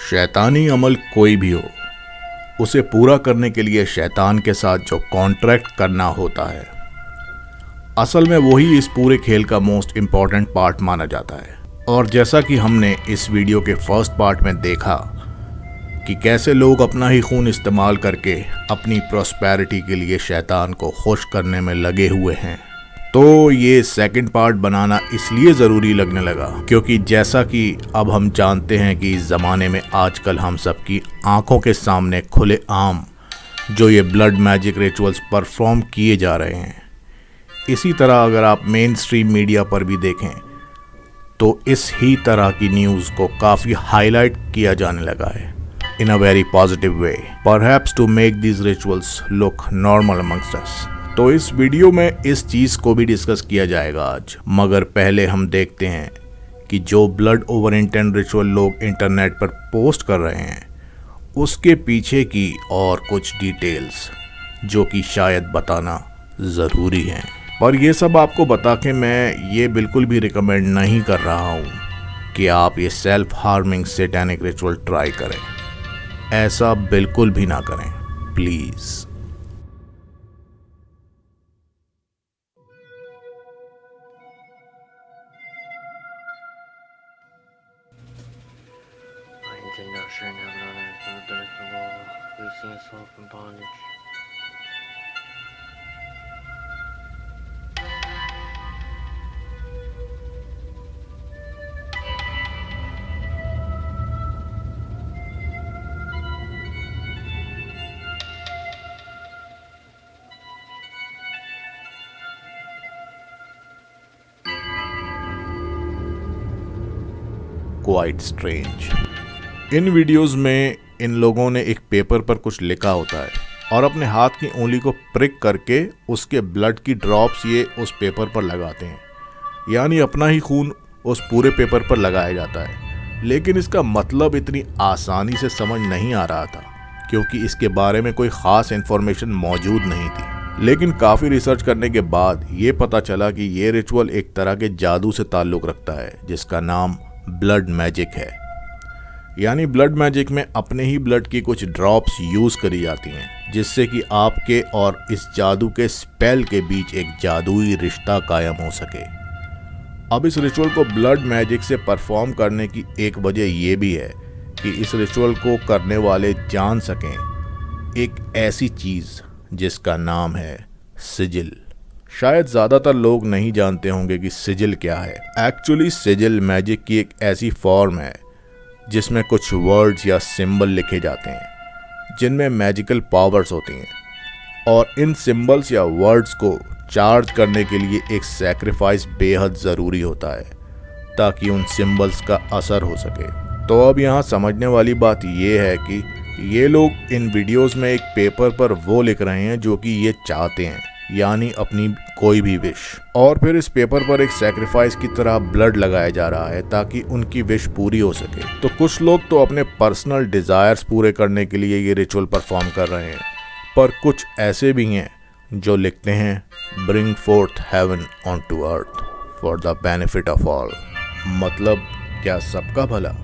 शैतानी अमल कोई भी हो, उसे पूरा करने के लिए शैतान के साथ जो कॉन्ट्रैक्ट करना होता है, असल में वही इस पूरे खेल का मोस्ट इम्पॉर्टेंट पार्ट माना जाता है। और जैसा कि हमने इस वीडियो के फर्स्ट पार्ट में देखा कि कैसे लोग अपना ही खून इस्तेमाल करके अपनी प्रॉस्पेरिटी के लिए शैतान को खुश करने में लगे हुए हैं, तो ये सेकंड पार्ट बनाना इसलिए ज़रूरी लगने लगा क्योंकि जैसा कि अब हम जानते हैं कि इस ज़माने में आजकल हम सबकी आंखों के सामने खुले आम जो ये ब्लड मैजिक रिचुअल्स परफॉर्म किए जा रहे हैं, इसी तरह अगर आप मेन स्ट्रीम मीडिया पर भी देखें तो इस ही तरह की न्यूज़ को काफ़ी हाईलाइट किया जाने लगा है in a very positive way, perhaps to make these rituals look normal amongst us। तो इस वीडियो में इस चीज़ को भी डिस्कस किया जाएगा आज, मगर पहले हम देखते हैं कि जो ब्लड ओवर इंटेंट रिचुअल लोग इंटरनेट पर पोस्ट कर रहे हैं उसके पीछे की और कुछ डिटेल्स जो कि शायद बताना ज़रूरी है। पर ये सब आपको बता के मैं ये बिल्कुल भी रिकमेंड नहीं कर रहा हूँ कि आप ये self harming satanic ritual try करें। ऐसा बिल्कुल भी ना करें please. Quite strange. In videos में इन लोगों ने एक पेपर पर कुछ लिखा होता है और अपने हाथ की उंगली को प्रिक करके उसके ब्लड की ड्रॉप्स ये उस पेपर पर लगाते हैं, यानी अपना ही खून उस पूरे पेपर पर लगाया जाता है। लेकिन इसका मतलब इतनी आसानी से समझ नहीं आ रहा था क्योंकि इसके बारे में कोई ख़ास इन्फॉर्मेशन मौजूद नहीं थी। लेकिन काफ़ी रिसर्च करने के बाद ये पता चला कि ये रिचुअल एक तरह के जादू से ताल्लुक़ रखता है जिसका नाम ब्लड मैजिक है। यानी ब्लड मैजिक में अपने ही ब्लड की कुछ ड्रॉप्स यूज़ करी जाती हैं जिससे कि आपके और इस जादू के स्पेल के बीच एक जादुई रिश्ता कायम हो सके। अब इस रिचुअल को ब्लड मैजिक से परफॉर्म करने की एक वजह ये भी है कि इस रिचुअल को करने वाले जान सकें एक ऐसी चीज़ जिसका नाम है सिजिल। शायद ज़्यादातर लोग नहीं जानते होंगे कि सिजिल क्या है। एक्चुअली सिजिल मैजिक की एक ऐसी फॉर्म है जिसमें कुछ वर्ड्स या सिंबल लिखे जाते हैं जिनमें मैजिकल पावर्स होती हैं और इन सिंबल्स या वर्ड्स को चार्ज करने के लिए एक सैक्रिफाइस बेहद ज़रूरी होता है ताकि उन सिंबल्स का असर हो सके। तो अब यहाँ समझने वाली बात ये है कि ये लोग इन वीडियोस में एक पेपर पर वो लिख रहे हैं जो कि ये चाहते हैं, यानी अपनी कोई भी विश, और फिर इस पेपर पर एक सैक्रिफाइस की तरह ब्लड लगाया जा रहा है ताकि उनकी विश पूरी हो सके। तो कुछ लोग तो अपने पर्सनल डिज़ायर्स पूरे करने के लिए ये रिचुअल परफॉर्म कर रहे हैं, पर कुछ ऐसे भी हैं जो लिखते हैं bring forth heaven on to earth for the benefit of all, मतलब क्या सबका भला।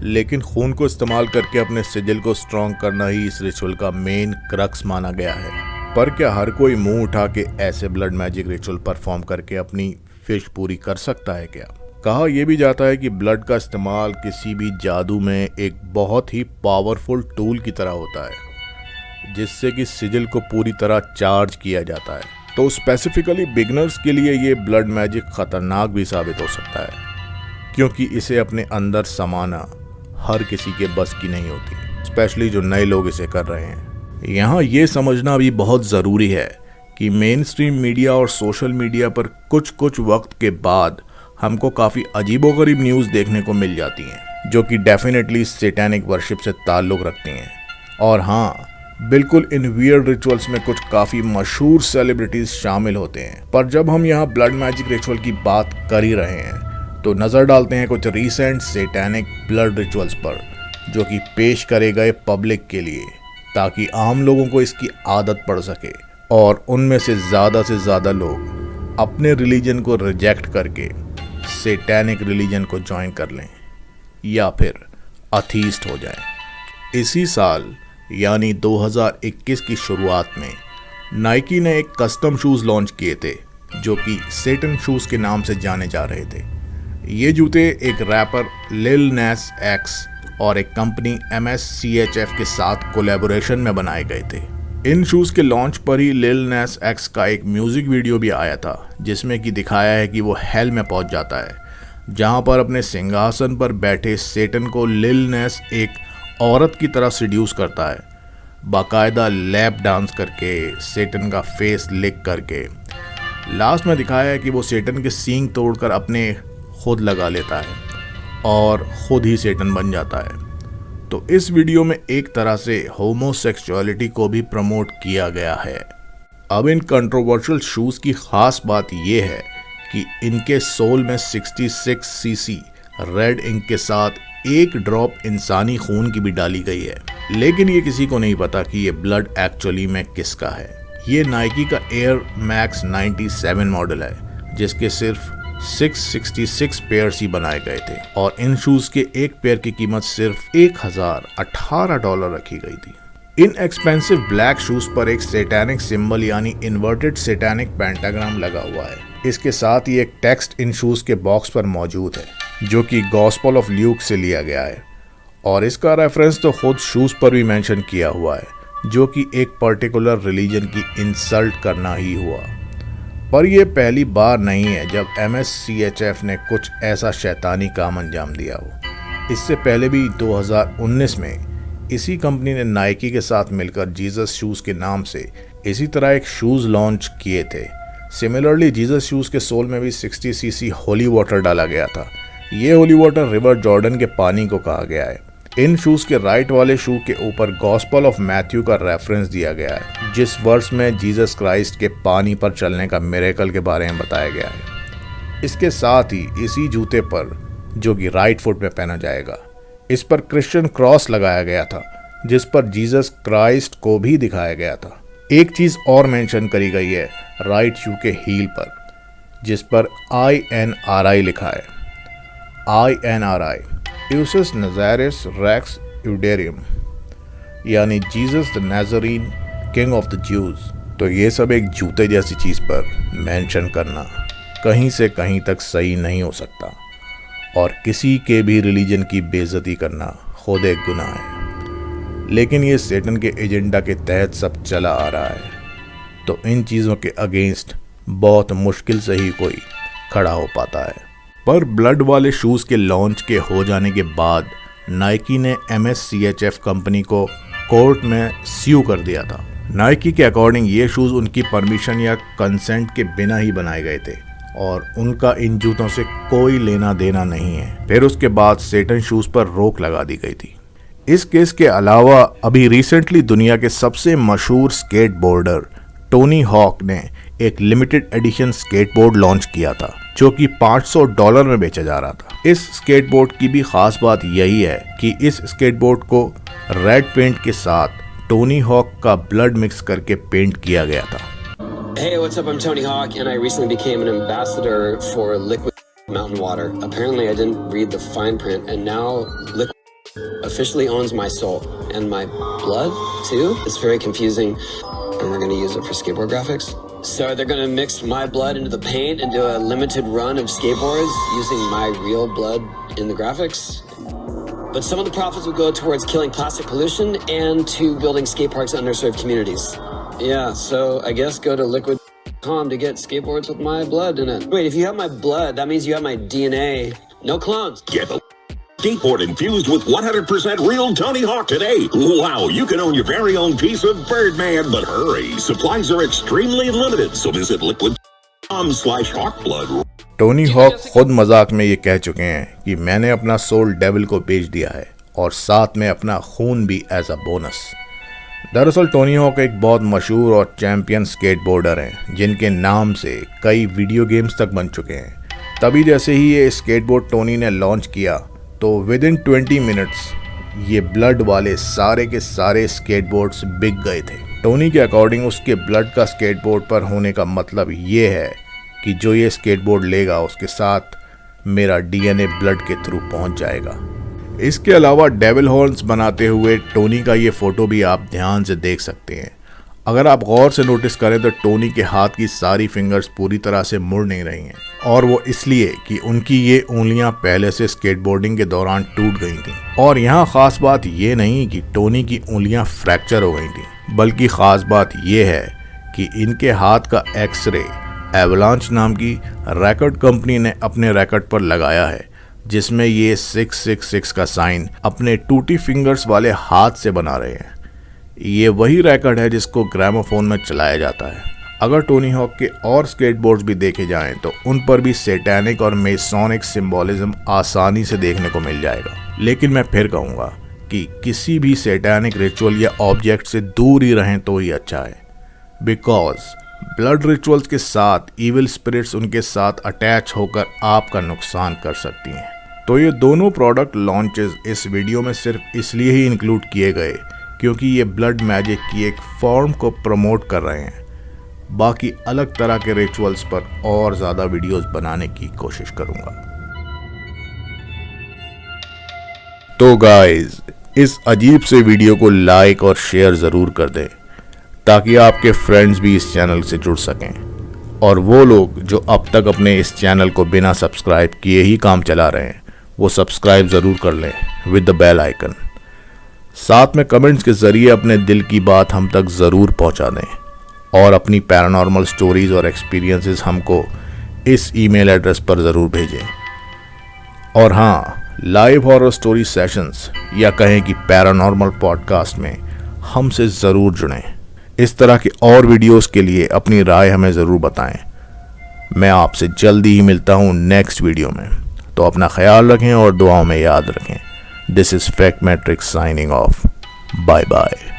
लेकिन खून को इस्तेमाल करके अपने सिजिल को स्ट्रॉन्ग करना ही इस रिचुअल का मेन क्रक्स माना गया है। पर क्या हर कोई मुंह उठा के ऐसे ब्लड मैजिक रिचुअल परफॉर्म करके अपनी फिश पूरी कर सकता है क्या? कहा यह भी जाता है कि ब्लड का इस्तेमाल किसी भी जादू में एक बहुत ही पावरफुल टूल की तरह होता है जिससे कि सिजिल को पूरी तरह चार्ज किया जाता है। तो स्पेसिफिकली बिगनर्स के लिए ये ब्लड मैजिक खतरनाक भी साबित हो सकता है क्योंकि इसे अपने अंदर समाना हर किसी के बस की नहीं होती, स्पेशली जो नए लोग इसे कर रहे हैं। यहाँ ये समझना भी बहुत ज़रूरी है कि मेन स्ट्रीम मीडिया और सोशल मीडिया पर कुछ वक्त के बाद हमको काफ़ी अजीबोगरीब न्यूज़ देखने को मिल जाती हैं जो कि डेफिनेटली सैटेनिक वर्शिप से ताल्लुक़ रखती हैं। और हाँ, बिल्कुल इन वियर्ड रिचुअल्स में कुछ काफ़ी मशहूर सेलिब्रिटीज़ शामिल होते हैं। पर जब हम यहाँ ब्लड मैजिक रिचुअल की बात कर ही रहे हैं तो नज़र डालते हैं कुछ रीसेंट सैटेनिक ब्लड रिचुअल्स पर जो कि पेश करे गए पब्लिक के लिए ताकि आम लोगों को इसकी आदत पड़ सके और उनमें से ज़्यादा लोग अपने रिलीजन को रिजेक्ट करके सैटेनिक रिलीजन को ज्वाइन कर लें या फिर अथीस्ट हो जाएं। इसी साल यानी 2021 की शुरुआत में नाइकी ने एक कस्टम शूज़ लॉन्च किए थे जो कि सेटन शूज़ के नाम से जाने जा रहे थे। ये जूते एक रैपर लिल नास एक्स और एक कंपनी MSCHF के साथ कोलैबोरेशन में बनाए गए थे। इन शूज़ के लॉन्च पर ही लिल नास एक्स का एक म्यूज़िक वीडियो भी आया था जिसमें कि दिखाया है कि वो हेल में पहुंच जाता है जहां पर अपने सिंहासन पर बैठे सेटन को लिल नास एक औरत की तरह सीड्यूस करता है, बाकायदा लैप डांस करके, सेटन का फेस लिक करके। लास्ट में दिखाया है कि वो सेटन के सींग तोड़कर अपने खुद लगा लेता है और खुद ही सेटन बन जाता है। तो इस वीडियो में एक तरह से होमोसेक्सुअलिटी को भी प्रमोट किया गया है। अब इन कंट्रोवर्शियल शूज़ की खास बात यह है कि इनके सोल में 66 सीसी रेड इंक के साथ एक ड्रॉप इंसानी खून की भी डाली गई है, लेकिन ये किसी को नहीं पता कि ये ब्लड एक्चुअली में किसका है। ये नाइकी का एयर मैक्स 97 मॉडल है जिसके सिर्फ 666 पेयर्स ही बनाए गए थे और इन शूज के एक पेयर की कीमत सिर्फ $1018 रखी गई थी। इन एक्सपेंसिव ब्लैक शूज पर एक सैटेनिक सिंबल यानी इन्वर्टेड सैटेनिक पेंटाग्राम लगा हुआ है। इसके साथ ही एक टेक्स्ट इन शूज के बॉक्स पर मौजूद है जो कि गॉस्पेल ऑफ ल्यूक से लिया गया है और इसका रेफरेंस तो खुद शूज पर भी मेंशन किया हुआ है जो कि एक पर्टिकुलर रिलीजन की इंसल्ट करना ही हुआ। पर यह पहली बार नहीं है जब MSCHF ने कुछ ऐसा शैतानी काम अंजाम दिया हो। इससे पहले भी 2019 में इसी कंपनी ने नाइकी के साथ मिलकर जीसस शूज़ के नाम से इसी तरह एक शूज़ लॉन्च किए थे। सिमिलरली जीसस शूज़ के सोल में भी 60 सीसी होली वाटर डाला गया था। ये होली वाटर रिवर जॉर्डन के पानी को कहा गया है। इन शूज़ के राइट वाले शू के ऊपर गॉस्पेल ऑफ मैथ्यू का रेफरेंस दिया गया है जिस वर्स में जीसस क्राइस्ट के पानी पर चलने का मिरेकल के बारे में बताया गया है। इसके साथ ही इसी जूते पर जो कि राइट फुट में पहना जाएगा, इस पर क्रिश्चियन क्रॉस लगाया गया था जिस पर जीसस क्राइस्ट को भी दिखाया गया था। एक चीज़ और मेंशन करी गई है राइट शू के हील पर जिस पर INRI लिखा है। INRI यूसस नज़ारेस रेक्स यूडेरियम यानी जीसस द नाज़रीन किंग ऑफ द ज्यूज। तो ये सब एक जूते जैसी चीज़ पर मेंशन करना कहीं से कहीं तक सही नहीं हो सकता और किसी के भी रिलीजन की बेइज्जती करना खुद एक गुनाह है। लेकिन ये सेटन के एजेंडा के तहत सब चला आ रहा है तो इन चीज़ों के अगेंस्ट बहुत मुश्किल से ही कोई खड़ा हो पाता है। पर ब्लड वाले शूज़ के लॉन्च के हो जाने के बाद नाइकी ने MSCHF कंपनी को कोर्ट में स्यू कर दिया था। नाइकी के अकॉर्डिंग ये शूज़ उनकी परमिशन या कंसेंट के बिना ही बनाए गए थे और उनका इन जूतों से कोई लेना देना नहीं है। फिर उसके बाद सेटन शूज़ पर रोक लगा दी गई थी। इस केस के अलावा अभी रिसेंटली दुनिया के सबसे मशहूर स्केटबोर्डर टोनी हॉक ने एक लिमिटेड एडिशन स्केटबोर्ड लॉन्च किया था जो कि $500 में बेचा जा रहा था। इस स्केटबोर्ड की भी खास बात यही है कि इस स्केटबोर्ड को रेड पेंट के साथ टोनी हॉक का ब्लड मिक्स करके पेंट किया गया था। Hey, what's up? I'm Tony Hawk and I recently became an ambassador for Liquid Mountain Water. Apparently I didn't read the fine print and now Liquid officially owns my soul and my blood too. It's very confusing and we're going to use it for skateboard graphics. So they're going to mix my blood into the paint and do a limited run of skateboards using my real blood in the graphics. But some of the profits will go towards killing plastic pollution and to building skate parks in underserved communities. Yeah, so I guess go to liquid.com to get skateboards with my blood in it. Wait, if you have my blood, that means you have my DNA. No clones. Get the skateboard infused with 100% real Tony Hawk today. Wow, you can own your very own piece of Birdman, but hurry, supplies are extremely limited, so visit liquid.com/hawkblood. Tony Hawk खुद मजाक में ये कह चुके हैं कि मैंने अपना सोल डेविल को बेच दिया है और साथ में अपना खून भी एज अ बोनस। दरअसल टोनी हॉक एक बहुत मशहूर और चैंपियन स्केटबोर्डर हैं जिनके नाम से कई वीडियो गेम्स तक बन चुके हैं। तभी जैसे ही ये स्केटबोर्ड टोनी ने लॉन्च किया तो विद इन 20 मिनट्स ये ब्लड वाले सारे के सारे स्केटबोर्ड्स बिक गए थे। टोनी के अकॉर्डिंग उसके ब्लड का स्केटबोर्ड पर होने का मतलब ये है कि जो ये स्केटबोर्ड लेगा उसके साथ मेरा DNA ब्लड के थ्रू पहुंच जाएगा। इसके अलावा डेविल हॉर्न्स बनाते हुए टोनी का ये फोटो भी आप ध्यान से देख सकते हैं। अगर आप गौर से नोटिस करें तो टोनी के हाथ की सारी फिंगर्स पूरी तरह से मुड़ नहीं रही हैं, और वो इसलिए कि उनकी ये उंगलियां पहले से स्केटबोर्डिंग के दौरान टूट गई थीं। और यहाँ खास बात ये नहीं कि टोनी की उंगलियां फ्रैक्चर हो गई थीं, बल्कि खास बात ये है कि इनके हाथ का एक्सरे एवलांच नाम की रैकेट कंपनी ने अपने रैकेट पर लगाया है, जिसमें ये 666 का साइन अपने टूटी फिंगर्स वाले हाथ से बना रहे हैं। ये वही रैकेट है जिसको ग्रामोफोन में चलाया जाता है। अगर टोनी हॉक के और स्केटबोर्ड्स भी देखे जाएं तो उन पर भी सैटेनिक और मेसोनिक सिंबोलिज्म आसानी से देखने को मिल जाएगा। लेकिन मैं फिर कहूँगा कि किसी भी सैटेनिक रिचुअल या ऑब्जेक्ट से दूर ही रहें तो ही अच्छा है, बिकॉज ब्लड रिचुअल्स के साथ इविल स्पिरिट्स उनके साथ अटैच होकर आपका नुकसान कर सकती हैं। तो ये दोनों प्रोडक्ट लॉन्चेस इस वीडियो में सिर्फ इसलिए ही इंक्लूड किए गए क्योंकि ये ब्लड मैजिक की एक फॉर्म को प्रमोट कर रहे हैं। बाकी अलग तरह के रिचुअल्स पर और ज़्यादा वीडियोस बनाने की कोशिश करूंगा। तो गाइस, इस अजीब से वीडियो को लाइक और शेयर ज़रूर कर दें ताकि आपके फ्रेंड्स भी इस चैनल से जुड़ सकें, और वो लोग जो अब तक अपने इस चैनल को बिना सब्सक्राइब किए ही काम चला रहे हैं वो सब्सक्राइब ज़रूर कर लें विद द बेल आइकन। साथ में कमेंट्स के ज़रिए अपने दिल की बात हम तक ज़रूर पहुंचा दें, और अपनी पैरानॉर्मल स्टोरीज़ और एक्सपीरियंसेस हमको इस ईमेल एड्रेस पर ज़रूर भेजें। और हाँ, लाइव हॉरर स्टोरी सेशंस या कहें कि पैरानॉर्मल पॉडकास्ट में हमसे ज़रूर जुड़ें। इस तरह के और वीडियोस के लिए अपनी राय हमें ज़रूर बताएं। मैं आपसे जल्दी ही मिलता हूँ नेक्स्ट वीडियो में। तो अपना ख्याल रखें और दुआओं में याद रखें। This is Fact Matrix signing off. Bye bye.